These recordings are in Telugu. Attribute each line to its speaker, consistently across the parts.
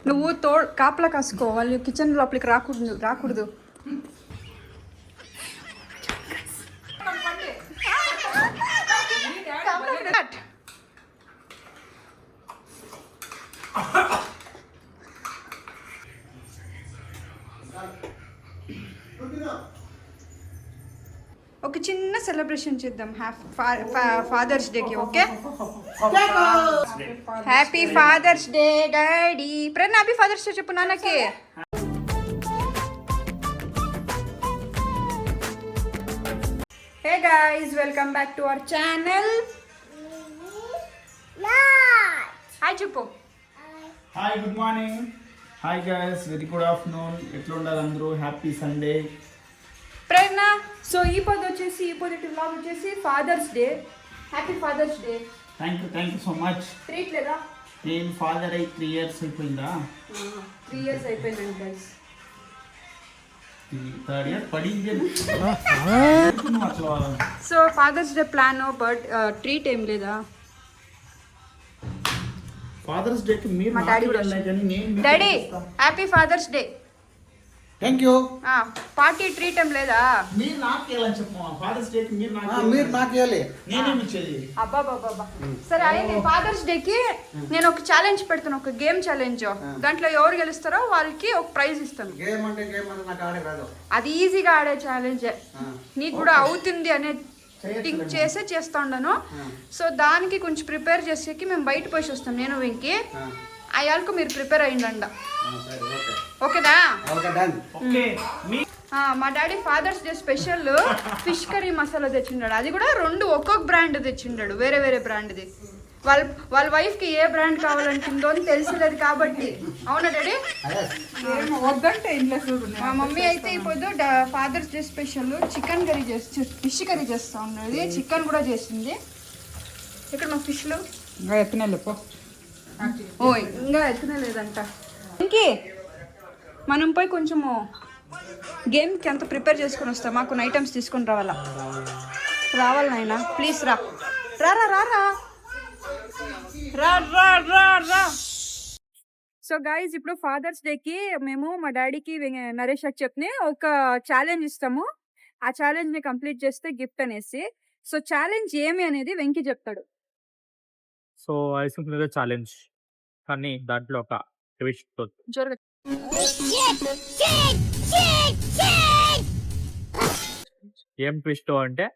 Speaker 1: నువ్వు కాపలా కాసుకో, వాళ్ళు కిచెన్ లోపలికి రాకూడదు. ఒక చిన్న సెలబ్రేషన్ చేద్దాం ఫాదర్స్ డేకి. Okay, happy fathers day daddy. Pran happy fathers day చెప్పు నాన్నకి. Hey guys, welcome back to our channel. Hi చెప్పు.
Speaker 2: Hi, good morning. Hi guys, very good afternoon. ఎట్లా ఉండాలి అందరూ? Happy Sunday.
Speaker 1: ప్రేరణ, సో ఈ పొద్దుటి వ్లాగ్ వచ్చేసి Father's day. Happy fathers Day.
Speaker 2: Thank you so much.
Speaker 1: Treat లేదా?
Speaker 2: నేను ఫాదర్ అయి 3 years అయిపోయిందా?
Speaker 1: 3 years అయిపోయిందండి గైస్.
Speaker 2: 3rd year పడింది.
Speaker 1: So Father's Day plan, but treat ఏం లేదా?
Speaker 2: ఫాదర్స్ డే కి మీరు
Speaker 1: మా డాడీ కూడా daddy happy fathers Day.
Speaker 3: Thank you.
Speaker 1: Party treat ఏం లేదా?
Speaker 2: మీరు నాకు ఇవ్వాలని చెప్పు. ఫాదర్స్ డే కి మీరు
Speaker 3: నాకు ఇవ్వాలి,
Speaker 2: నేనేమి ఇచ్చేది?
Speaker 1: అబ్బా. సరే అయితే ఫాదర్స్ డే కి నేను ఒక ఛాలెంజ్ పెడతాను, ఒక గేమ్ ఛాలెంజ్. దాంట్లో ఎవరు గెలుస్తారో వాళ్ళకి ఒక ప్రైజ్ ఇస్తాను.
Speaker 3: గేమ్ అంటే నాకు ఆడే రాదు.
Speaker 1: అది ఈజీగా ఆడే ఛాలెంజ్. నీకు కూడా అవుతుంది అనే థింక్ చేస్తా ఉండను. సో దానికి కొంచెం ప్రిపేర్ చేసేకి మేము బయట పోయి వస్తాం, నేను వెంకి. అయ్యాలకు మీరు ప్రిపేర్ అయ్యిందండ. ఓకేనా? మా daddy father's day special fish curry masala తెచ్చిండాడు. అది కూడా 2 ఒక్కొక్క బ్రాండ్ తెచ్చిండాడు, వేరే బ్రాండ్ది. వాళ్ళ వైఫ్కి ఏ బ్రాండ్ కావాలంటుందో అని తెలిసలేదు కాబట్టి. అవునా డాడీ? మా మమ్మీ అయితే ఇప్పుడు Father's day special chicken curry fish curry చేస్తా ఉన్నది. చికెన్ కూడా చేసింది. ఇక్కడ మా ఫిష్లు ఇంకా ఎత్తునలేదంట. ఇంకే మనం పోయి కొంచెము గేమ్కి అంత ప్రిపేర్ చేసుకొని వస్తాం. మాకు కొన్ని ఐటమ్స్ తీసుకొని రావాలి నాయనా, ప్లీజ్ రా. సో గైజ్, ఇప్పుడు ఫాదర్స్ డేకి మేము మా డాడీకి నరేష్ చెప్పి ఒక ఛాలెంజ్ ఇస్తాము. ఆ ఛాలెంజ్ ని కంప్లీట్ చేస్తే గిఫ్ట్ అనేసి. సో ఛాలెంజ్ ఏమి అనేది వెంకి చెప్తాడు.
Speaker 4: సో ఐస్ క్రీమ్ ఛాలెంజ్, కానీ దాంట్లో ఒక ట్విస్ట్. ఏం ట్విస్ట్ అంటే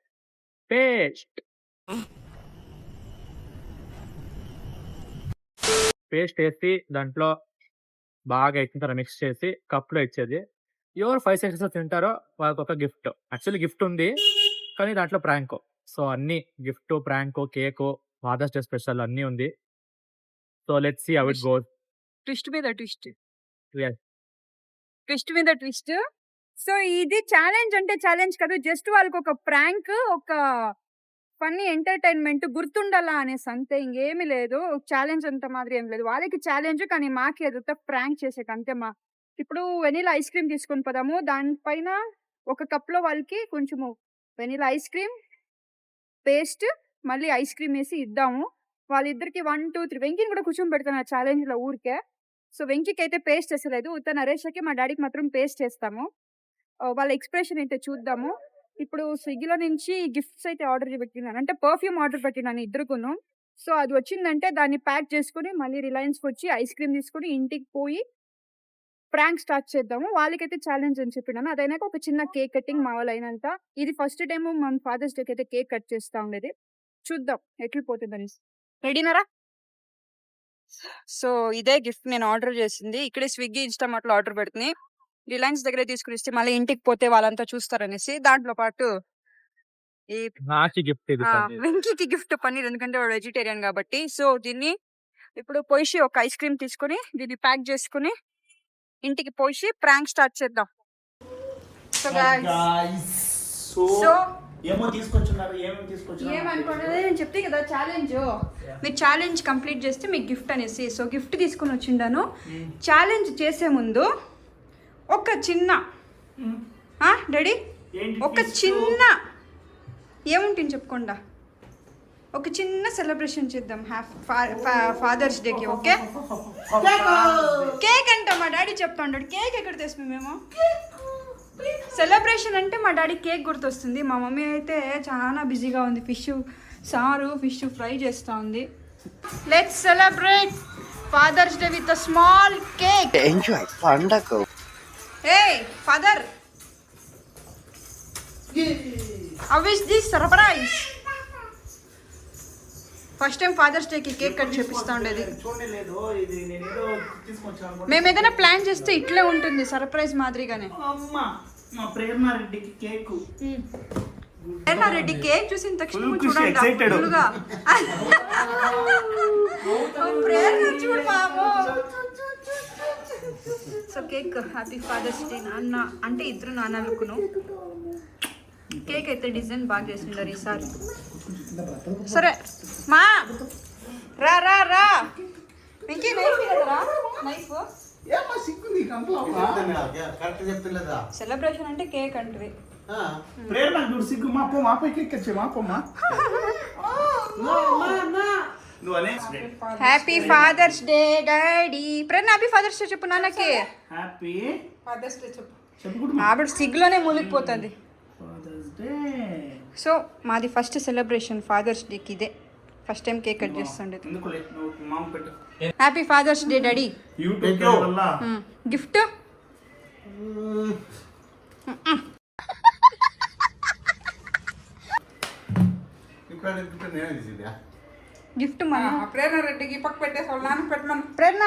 Speaker 4: పేస్ట్ వేసి దాంట్లో బాగా ఎక్కిన మిక్స్ చేసి కప్లో ఇచ్చేది. ఎవరు 5 seconds తింటారో వాళ్ళకి ఒక గిఫ్ట్. యాక్చువల్లీ గిఫ్ట్ ఉంది, కానీ దాంట్లో ప్రాంక్. సో అన్ని gift, prank, cake, Father's day special అన్నీ ఉంది. So let's see how it goes.
Speaker 1: Twist మీద ట్విస్ట్. సో ఇది ఛాలెంజ్ అంటే ఛాలెంజ్ కాదు, జస్ట్ వాళ్ళకి ఒక ప్రాంక్, ఒక ఫన్నీ ఎంటర్టైన్మెంట్ గుర్తుండాలా అనేసి అంతే, ఇంకేమీ లేదు. ఛాలెంజ్ అంత మాదిరి ఏం లేదు. వాళ్ళకి ఛాలెంజ్, కానీ మాకు ఎదుగుతా ప్రాంక్ చేసేక అంతే. ఇప్పుడు వెనీలా ఐస్ క్రీమ్ తీసుకొని పోదాము. దానిపైన ఒక కప్లో వాళ్ళకి కొంచెము వెనీలా ఐస్ క్రీమ్ పేస్ట్, మళ్ళీ ఐస్ క్రీమ్ వేసి ఇద్దాము. వాళ్ళిద్దరికి 1 2 3 వెంకిని కూడా కూర్చొని పెడతాను ఆ ఛాలెంజ్ లో ఊరికే. సో వెంకికి అయితే పేస్ట్ చేసలేదు, ఉత్త నరేష్కి మా డాడీకి మాత్రం పేస్ట్ చేస్తాము. వాళ్ళ ఎక్స్ప్రెషన్ అయితే చూద్దాము. ఇప్పుడు స్విగ్గీలో నుంచి గిఫ్ట్స్ అయితే ఆర్డర్ పెట్టినాను, అంటే పర్ఫ్యూమ్ ఆర్డర్ పెట్టినాను ఇద్దరుకును. సో అది వచ్చిందంటే దాన్ని ప్యాక్ చేసుకుని మళ్ళీ రిలయన్స్కి వచ్చి ఐస్ క్రీమ్ తీసుకుని ఇంటికి పోయి ప్రాంక్ స్టార్ట్ చేద్దాము. వాళ్ళకైతే ఛాలెంజ్ అని చెప్పినాను. అదైనాక ఒక చిన్న కేక్ కటింగ్ మా వాళ్ళు అయినంత. ఇది ఫస్ట్ టైం మన ఫాదర్స్ డేకి అయితే కేక్ కట్ చేస్తా ఉండేది. చూద్దాం ఎట్లా పోతుందని. రెడీనారా? సో ఇదే గిఫ్ట్ నేను ఆర్డర్ చేసింది. ఇక్కడే స్విగ్గీ, ఇన్స్టామార్ట్లో ఆర్డర్ పెడుతుంది. రిలయన్స్ దగ్గర తీసుకుని ఇస్తే మళ్ళీ ఇంటికి పోతే వాళ్ళంతా చూస్తారనేసి దాంట్లో పాటు ఈ వెంకీకి గిఫ్ట్ పన్నీర్, ఎందుకంటే వాడు వెజిటేరియన్ కాబట్టి. సో దీన్ని ఇప్పుడు పోయి ఒక ఐస్ క్రీమ్ తీసుకుని దీన్ని ప్యాక్ చేసుకుని ఇంటికి పోయి ప్రాంక్ స్టార్ట్ చేద్దాం. సో ఏమనుకోండి, నేను చెప్తే కదా ఛాలెంజ్, మీరు ఛాలెంజ్ కంప్లీట్ చేస్తే మీకు గిఫ్ట్ అనేసి. సో గిఫ్ట్ తీసుకుని వచ్చిండాను. ఛాలెంజ్ చేసే ముందు ఒక చిన్న డాడీ ఒక చిన్న ఏముంటుంది చెప్పుకోండా, ఒక చిన్న సెలబ్రేషన్ చేద్దాం ఫాదర్స్ డేకి. ఓకే, కేక్ మా డాడీ చెప్తా ఉంటాడు కేక్ ఎక్కడ తెస్తాం మేము సెలబ్రేషన్ అంటే మా డాడీ కేక్ గుర్తొస్తుంది. మా మమ్మీ అయితే చాలా బిజీగా ఉంది, ఫిష్ ఫ్రై చేస్తూ ఉంది. Let's celebrate father's day with a small cake.
Speaker 3: Enjoy పండగ.
Speaker 1: Hey father, how is this surprise? First time father's డేకి కేక్ కట్ చేపిస్తూ ఉండేది.
Speaker 2: చూడలేదు, ఇది నేను ఏదో తీసుకొచ్చాను.
Speaker 1: మేము ఏదైనా ప్లాన్ చేస్తే ఇట్లే ఉంటుంది, సర్ప్రైజ్ మాదిరిగానే.
Speaker 2: అమ్మ మా ప్రేరణారెడ్డికి కేక్.
Speaker 1: రెడ్డి కేక్ చూసిన తక్షణ
Speaker 2: excited.
Speaker 1: చూడు బాబు. So cake happy fathers day నాన్న అంటే ఇద్దరు నాన్నలకును. కేక్ అయితే డిజైన్ బాగా చేసిండారు ఈసారి. సరే మా రా రా రా వెంకీ, నైఫ్ కదరా, నైఫ్.
Speaker 2: ఏమ్మా సిగ్గుంది
Speaker 3: కరెక్ట్ చెప్తలేదా?
Speaker 1: సెలబ్రేషన్ అంటే కేక్ అంటే
Speaker 2: ప్రేరణ చూడు సిగ్గు. మా పో, మా పోయి కేక్ వచ్చే, మా పోమ్మా. నువ్వు అనే
Speaker 1: హ్యాపీ ఫాదర్స్ డే డాడీ. ప్రేరణ హ్యాపీ ఫాదర్స్ డే చెప్పు నాన్నకి.
Speaker 2: హ్యాపీ
Speaker 1: ఫాదర్స్ డే చెప్పు.
Speaker 2: చెప్పుకుంటు
Speaker 1: ఆవిడ సిగ్గులోనే మునిగిపోతుంది.
Speaker 2: Father's day.
Speaker 1: సో మాది ఫస్ట్ సెలబ్రేషన్ ఫాదర్స్ డేకి ఇదే. ఫస్ట్ టైం కేక్ కట్ చేస్తుండేది.
Speaker 2: ఎందుకులే, నువ్వు మామ పెట్టు.
Speaker 1: Happy fathers day daddy.
Speaker 2: YouTube వల్ల
Speaker 1: గిఫ్ట్ గిఫ్ట్ మన
Speaker 5: ప్రేరణ రెడ్డికి పక్క పెట్టేసి వాళ్ళ నాన్న పెట్టమను.
Speaker 1: ప్రేరణ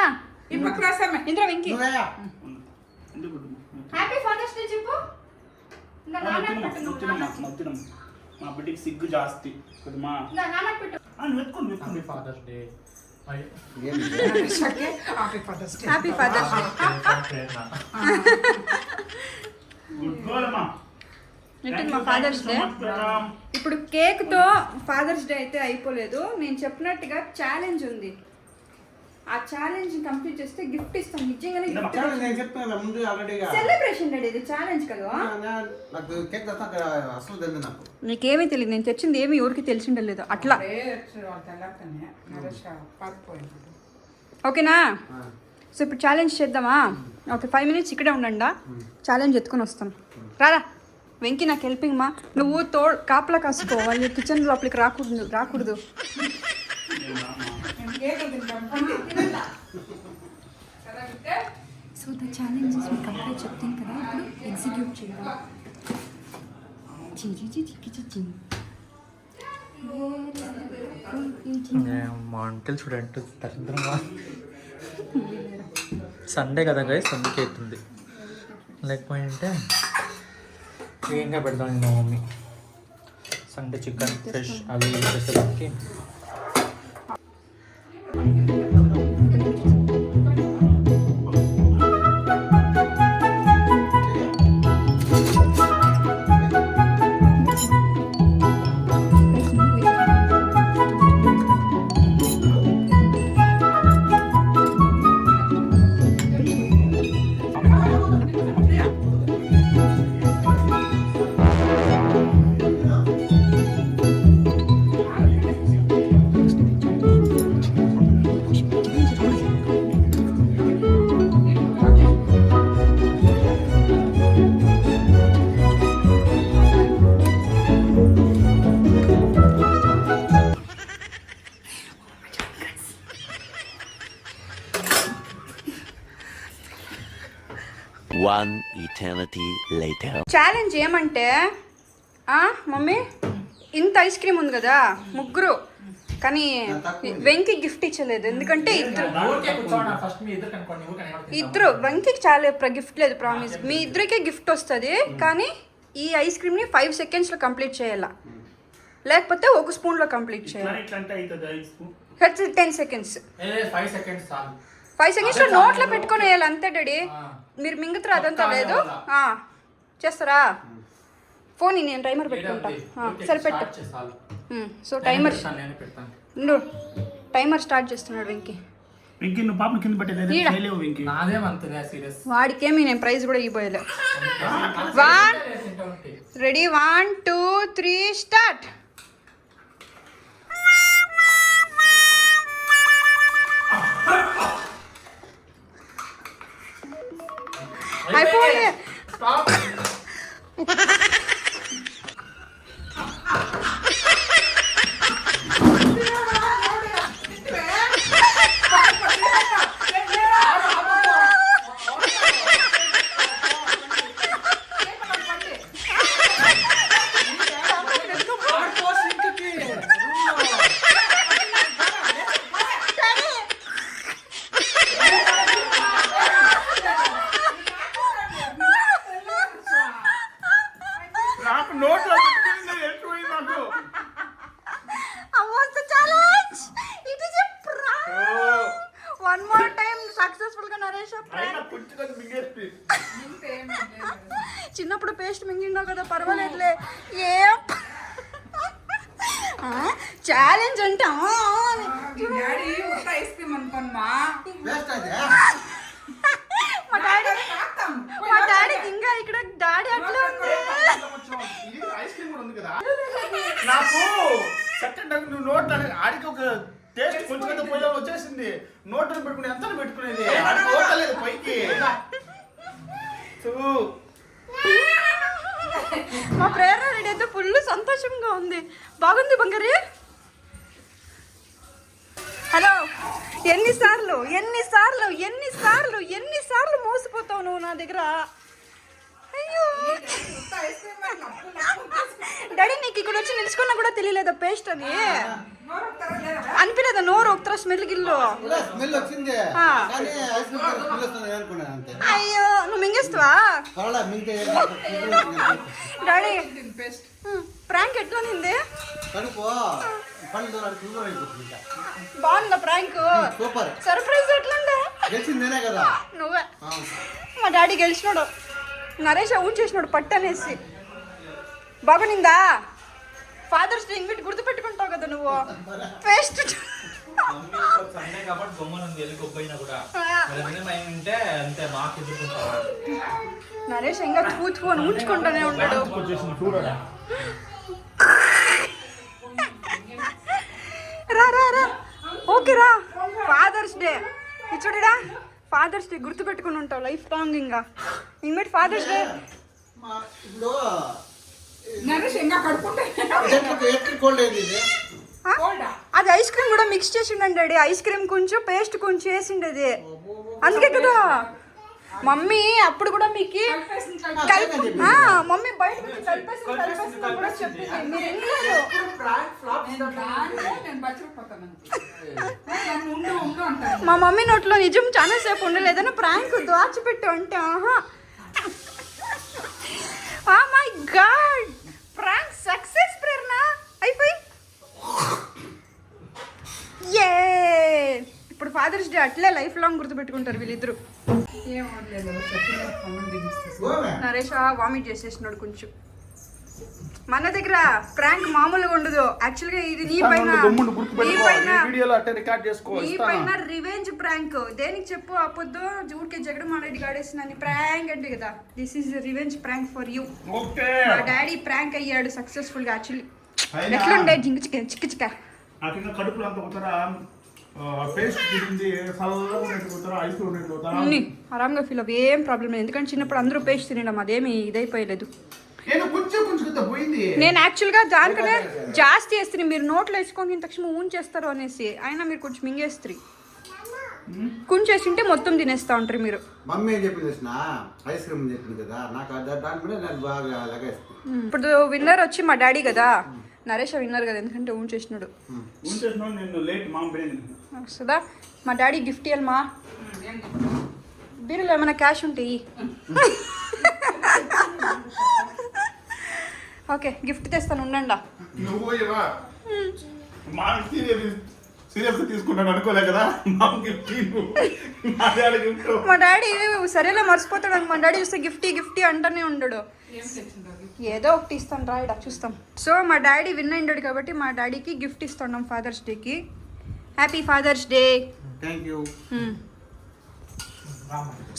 Speaker 5: ఈ పక్క రాసామే.
Speaker 1: ఇంద్ర వెంకీ
Speaker 2: ఎందుకు
Speaker 1: హ్యాపీ ఫాదర్స్ డే చెప్పు. ఇంకా నాన్నకి పెట్టు, నువ్వు
Speaker 2: నొత్తినమ్మా నొత్తినమ్మా. మా బిడ్డకి సిగ్గు జాస్తి కొద్దిమా.
Speaker 1: నాన్నకి పెట్టు.
Speaker 2: నువ్వు ఎత్తుకోండి
Speaker 4: father's day.
Speaker 5: Happy fathers day.
Speaker 1: Happy fathers day.
Speaker 2: Good girl అమ్మా.
Speaker 1: ఏంటి మా ఫాదర్స్ డే. ఇప్పుడు కేక్ తో ఫాదర్స్ డే అయితే అయిపోలేదు. నేను చెప్పినట్టుగా ఛాలెంజ్ ఉంది. ఆ ఛాలెంజ్ కంప్లీట్ చేస్తే గిఫ్ట్ ఇస్తాను. నిజంగానే
Speaker 3: నేను చెప్తున్నా ముందు ఆల్రెడీగా.
Speaker 1: సెలబ్రేషన్ డాడీ, ఇది ఛాలెంజ్ కదా.
Speaker 3: నాకు కేక్ తెస్తా, అక్కడ అసలు తెలియదు నాకు.
Speaker 1: నీకేమీ తెలియదు, నేను తెచ్చింది ఏమి ఎవరికి తెలిసిండలేదు అట్లా.
Speaker 5: తెల్లకనే నరేష్ పారిపోయింది.
Speaker 1: ఓకేనా? సో ఇప్పుడు ఛాలెంజ్ చేద్దామా? ఓకే, 5 minutes ఇక్కడే ఉండండి. ఛాలెంజ్ ఎత్తుకొని వస్తాం. రారా వెంకీ, నాకు హెల్పింగ్ మా. నువ్వు కాపలా కాసుకో, వాళ్ళు కిచెన్ లోపలికి రాకూడదు. So the challenges me complete చెప్తాను కదా, ఇప్పుడు ఎగ్జిక్యూట్ చేయాలి.
Speaker 4: మా అంటలు చూడండి దరిద్రంగా. సండే కదా గైస్, అందుకే అవుతుంది. లేకపోయింటే క్లీన్గా పెడతాను మా మమ్మీ. సండే చికెన్ ఫిష్ అవి చేసేదానికి.
Speaker 6: One eternity later.
Speaker 1: ఛాలెంజ్ ఏమంటే మమ్మీ, ఇంత ఐస్ క్రీమ్ ఉంది కదా, ముగ్గురు కానీ వెంకీ గిఫ్ట్ ఇచ్చలేదు. ఎందుకంటే ఇద్దరు వెంకీకి చాలా గిఫ్ట్ లేదు. ప్రామిస్, మీ ఇద్దరికే గిఫ్ట్ వస్తుంది. కానీ ఈ ఐస్ క్రీమ్ని 5 secondsలో కంప్లీట్ చేయాలా, లేకపోతే 1 స్పూన్లో కంప్లీట్ చేయాలి. 10 seconds. 5 secondsలో నోట్లో పెట్టుకొని వేయాలి అంతే డాడీ. మీరు మింగుతారు అదంతా లేదు. చేస్తారా? ఫోన్ నేను టైమర్ పెట్టుకుంటా. సరే పెట్టు. సో టైమర్ స్టార్ట్ చేస్తున్నాడు వెంకీ. వాడికేమి నేను ప్రైజ్ కూడా ఇవ్వలే. 1 రెడీ, 1 2 3 స్టార్ట్. అయిపోయి
Speaker 2: నాకు నోట్లో పెట్టుకుని ఎక్కువైంది నాకు.
Speaker 1: Challenge it is a prank. One more time successful గా నరేష్
Speaker 2: అయినా పుట్టుకొని మింగేసి.
Speaker 1: చిన్నప్పుడు పేస్ట్ మింగినావు కదా పర్వాలేదులే. ఏం ఛాలెంజ్ అంటే
Speaker 5: డాడీ ఉత్త ఐస్ క్రీమ్ అనుకోమ్మా.
Speaker 3: వేస్ట్ అయితే
Speaker 1: మా డాడీ ఇంకా ఇక్కడ డాడీ అట్లా ఉంది.
Speaker 2: ఇది ఐస్ క్రీమ్ కూడా ఉంది కదా. నాకు సెకండ్ టైం నువ్వు నోట్ ఆడికి ఒక టేస్ట్ కొంచెం అయితే పోయే వచ్చేసింది. నోట్లో పెట్టుకుని ఎంత పెట్టుకునేది ఆడికి ఓటలేదు పైకి.
Speaker 1: మా ప్రేరణ రెడీ అయితే ఫుల్ సంతోషంగా ఉంది. బాగుంది బంగారి. హలో, ఎన్నిసార్లు ఎన్నిసార్లు ఎన్నిసార్లు ఎన్నిసార్లు మోసపోతావు నువ్వు నా దగ్గర. అయ్యో డాడీ, నీకు ఇక్కడ వచ్చి నిలుచుకున్నా కూడా తెలియలేదా పేస్ట్ అని? అనిపించలేదా నోరు ఒకతర స్మెల్ గిల్లు?
Speaker 3: స్మెల్ వచ్చింది కానీ ఐస్ క్రీమ్ స్మెల్ వస్తుంది అనుకున్నాను అంతే.
Speaker 1: అయ్యో, నువ్వు మింగేస్తావా?
Speaker 3: పర్వాలే మిగతా
Speaker 1: డాడీ ప్రాంక్ ఎట్లా నింది?
Speaker 3: కడుపు పళ్ళు దూరం అయిపోతుంది.
Speaker 1: బాగుందా ప్రాంక్?
Speaker 3: సూపర్.
Speaker 1: సర్ప్రైజ్ ఎట్లుండే?
Speaker 3: గెలిచింది నేనే కదా.
Speaker 1: నువ్వే. మా డాడీ గెలిచినాడు. నరేష్ అవును చేసినాడు పట్టు అనేసి. బాగునిందా? ఫాదర్స్ డే ఇన్విట్ గుర్తు పెట్టుకుంటావు కదా నువ్వు. పేస్ట్
Speaker 4: సండే కాబట్టి బొమ్మను వెళ్ళిపోయినా కూడా అంటే అంతే మాకు ఎదుర్కొంటాం.
Speaker 1: నరేష్ ఇంకా తూ అని ఉంచుకుంటూనే ఉంటాడు. రా రా రా, ఓకే రా. ఫాదర్స్ డే ఇచ్చుడా, ఫాదర్స్ డే గుర్తు పెట్టుకుని ఉంటావు లైఫ్ లాంగ్. ఇంకా ఇన్విట్ ఫాదర్స్ డే.
Speaker 3: ఇప్పుడు
Speaker 5: నరేష్ ఇంకా కడుపుంటే
Speaker 3: ఎలక్ట్రిక్ కోల్డ్ అయింది ఇది.
Speaker 1: అది ఐస్ క్రీమ్ కూడా మిక్స్ చేసిండండి డాడీ. ఐస్ క్రీమ్ కొంచెం పేస్ట్ కొంచెం వేసిండేది, అందుకే కదా మమ్మీ అప్పుడు కూడా మీకు మమ్మీ బయట కలిపేసి కూడా చెప్పింది. మీరు వినలేదు.
Speaker 5: నేను బచ్చిపోతాను. ఉండు ఉండు అంటాను.
Speaker 1: మా మమ్మీ నోట్లో నిజం చాలా సేపు ఉండలేదని ప్రాంక్ దాచిపెట్టు అంటే ఆహా. Oh my god, prank success ప్రేరణ. అయిపోయి ఏ ఇప్పుడు ఫాదర్స్ డే అట్లే లైఫ్ లాంగ్ గుర్తుపెట్టుకుంటారు వీళ్ళిద్దరు.
Speaker 5: ఏం వదిలేదు చెప్పిన పనులు దిగిస్తాను.
Speaker 3: గోవే.
Speaker 1: నరేష్ వామిట్ చేసేసినాడు కొంచెం. మన దగ్గర ప్రాంక్ మామూలుగా ఉండదు. యాక్చువల్గా ఇది నీ పైన
Speaker 2: వీడియోలో అట్టే రికార్డ్ చేసుకో.
Speaker 1: నీ పైన రివెంజ్ ప్రాంక్. దేనికి చెప్పు? ఆ పొద్దు ఊరికే జగడమారెడ్డి గాడేసిన ప్రాంక్ అంటే కదా. This is revenge prank for you.
Speaker 2: Okay.
Speaker 1: మా డాడీ ప్రాంక్ అయ్యాడు సక్సెస్ఫుల్ గా. యాక్చువల్లీ ఎట్లుండే జింక చిక్క
Speaker 2: నాకు ఇంకా కడుపులో అంత పోతారా పేస్ట్ తిరిగింది చల్లగా ఉన్నట్టు పోతారా ఐస్ ఉన్నట్టు పోతారా
Speaker 1: ఆరాంగా ఫీల్ అవ్వ. ఏం ప్రాబ్లం లేదు, ఎందుకంటే చిన్నప్పుడు అందరూ పేస్ట్ తినడం అదేమి ఇదైపోయలేదు.
Speaker 2: నేను కొంచెం కొంచెం పోయింది.
Speaker 1: నేను యాక్చువల్గా దానికనే జాస్తి వేస్తుంది. మీరు నోట్లో వేసుకొని తక్షణ ఊంచేస్తారు అనేసి, అయినా మీరు కొంచెం మింగేస్తారు. కొంచెం వేసింటే మొత్తం తినేస్తా ఉంటారు మీరు.
Speaker 3: మమ్మీ ఏం చెప్పింది తెలిసిన ఐస్ క్రీమ్ చెప్పింది కదా, నాకు దాని మీద నేను బాగా లగేస్తాను.
Speaker 1: ఇప్పుడు విన్నర్ వచ్చి మా డాడీ కదా, నరేష్ విన్నర్ కదా, ఎందుకంటే ఊంచేసినాడు.
Speaker 2: నేను లేట్ మామ పోయింది
Speaker 1: వస్తుందా? మా డాడీ గిఫ్ట్ ఇవ్వాలి మా బీరులో ఏమైనా క్యాష్ ఉంటాయి. ఓకే గిఫ్ట్ తెస్తాను ఉండండి.
Speaker 2: నువ్వు ఇవా మా సీరియస్ తీసుకుంటాను అనుకోలే కదా.
Speaker 1: మా డాడీ సరేలే మర్చిపోతాడు. మా డాడీ చూస్తే గిఫ్టీ గిఫ్టీ అంటూనే ఉండడు. ఏదో ఒకటి ఇస్తాను రా, ఇడా చూస్తాం. సో మా డాడీ విన్ అయ్యాడు కాబట్టి మా డాడీకి గిఫ్ట్ ఇస్తున్నాం ఫాదర్స్ డేకి. Happy fathers Day.
Speaker 3: Thank you.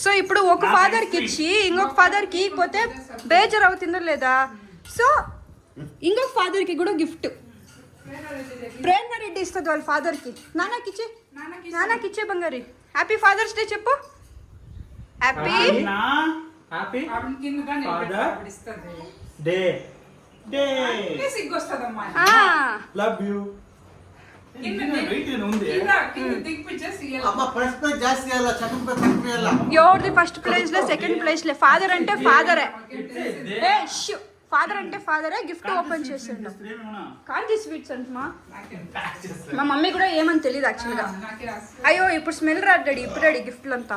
Speaker 1: So ఇప్పుడు ఒక ఫాదర్కి ఇచ్చి ఇంకొక ఫాదర్కి ఇకపోతే బేజర్ అవుతుందో లేదా? సో ఇంకొక ఫాదర్కి కూడా గిఫ్ట్ ప్రేరణ రెడ్డి ఇస్తుంది వాళ్ళ ఫాదర్కి. నాన్నకి ఇచ్చే బంగారి. హ్యాపీ ఫాదర్స్ డే చెప్పు. హ్యాపీ
Speaker 4: హ్యాపీ
Speaker 5: ఆవిడ కిందగా
Speaker 4: Father.
Speaker 5: ఆవిడ ఇస్తుంది
Speaker 4: డే డే
Speaker 5: సిగ్గు వస్తుందమ్మా
Speaker 4: లవ్ యూ.
Speaker 2: వెయిట్ ఉంది
Speaker 5: కింద దిగ్పిచ్చేసి
Speaker 3: అమ్మ ఫస్ట్ ప్రైజ్ జాస్తి ఇవ్వాలా, సెకండ్ ప్రైజ్ తక్కువ ఇవ్వాలా.
Speaker 1: ఎవరిది ఫస్ట్ ప్లేస్ లే సెకండ్ ప్లేస్ లే ఫాదర్ అంటే ఫాదరే ఫాదర్ అంటే ఫాదరే గిఫ్ట్ ఓపెన్ చేసిండు కాంతి స్వీట్స్ అంటమా మా మమ్మీ కూడా ఏమని తెలియదు యాక్చువల్గా అయ్యో ఇప్పుడు స్మెల్ రాడు డాడీ ఇప్పుడు డాడీ గిఫ్ట్లు అంతా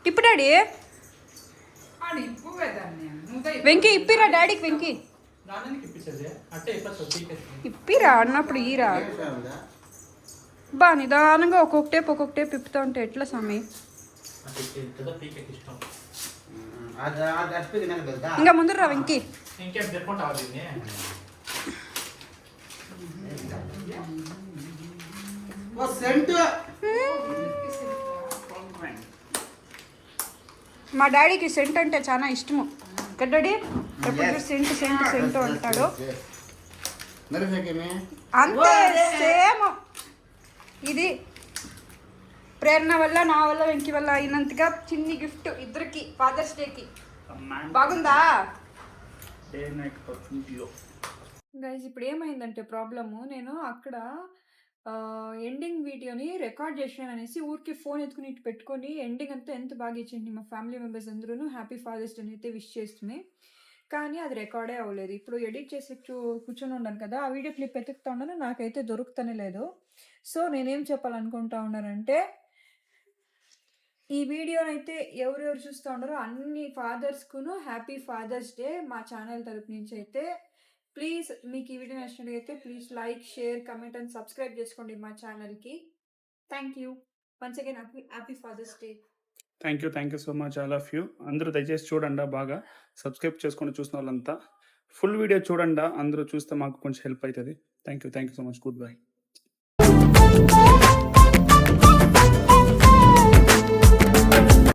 Speaker 1: ఇప్పుడు డాడీ
Speaker 5: ఆడు ఇప్పువేదాన్ని నువ్వు
Speaker 1: వెంకీ ఇప్పిరా డాడీకి వెంకీ
Speaker 4: నాన్నకి ఇప్పించేది అంటే
Speaker 1: ఇప్పిరా అన్నప్పుడు ఈరా బా నిదానంగా ఒక్కొక్క టేప్ ఇప్పుతా ఉంటే ఎట్లా స్వామి
Speaker 4: ఇష్టం.
Speaker 3: అది అట్టిపోయి తినక తెలుసా?
Speaker 1: ఇంకా ముందు రా వెంకీ
Speaker 4: ఇంకేం చెప్పుకుంటావా దీన్ని?
Speaker 3: ఓ సెంట్.
Speaker 1: మా డాడీకి సెంట్ అంటే చాలా ఇష్టము కదా డాడీ ఎప్పుడు సెంట్ సెంట్ సెంట్ అంటాడు
Speaker 3: మరి సెకండ్
Speaker 1: అంతే సేమ్ ఇది ప్రేరణ వల్ల నా వల్ల వెంకీ వల్ల అయినంతగా చిన్ని గిఫ్ట్ ఇద్దరికి ఫాదర్స్ డేకి బాగుందా గైజ్ ఇప్పుడు ఏమైందంటే ప్రాబ్లము నేను అక్కడ ఎండింగ్ వీడియోని రికార్డ్ చేసాను అనేసి ఊరికి ఫోన్ ఎత్తుకుని ఇటు పెట్టుకొని ఎండింగ్ అంతా ఎంత బాగా ఇచ్చింది మా ఫ్యామిలీ మెంబర్స్ అందరూ హ్యాపీ ఫాదర్స్ డే అయితే విష్ చేస్తున్నాయి కానీ అది రికార్డే అవ్వలేదు ఇప్పుడు ఎడిట్ చేసి కూర్చొని ఉన్నాను కదా ఆ వీడియో క్లిప్ ఎత్తుకుతా ఉన్నాను నాకైతే దొరుకుతూనే లేదు సో నేనేం చెప్పాలనుకుంటా ఉన్నానంటే ఈ వీడియోనైతే ఎవరెవరు చూస్తూ ఉన్నారో అన్ని ఫాదర్స్కును హ్యాపీ ఫాదర్స్ డే మా ఛానల్ తరపు నుంచి అయితే ప్లీజ్ మీకు ఈ వీడియో నచ్చినట్లయితే please like share comment and subscribe చేసుకోండి మా ఛానల్కి thank you once again happy fathers Day
Speaker 7: thank you so much all of you. అందరూ దయచేసి చూడండి, బాగా సబ్స్క్రైబ్ చేసుకొని చూసిన వాళ్ళంతా ఫుల్ వీడియో చూడండి, అందరూ చూస్తే మాకు కొంచెం హెల్ప్ అవుతుంది. Thank you so much. Good bye.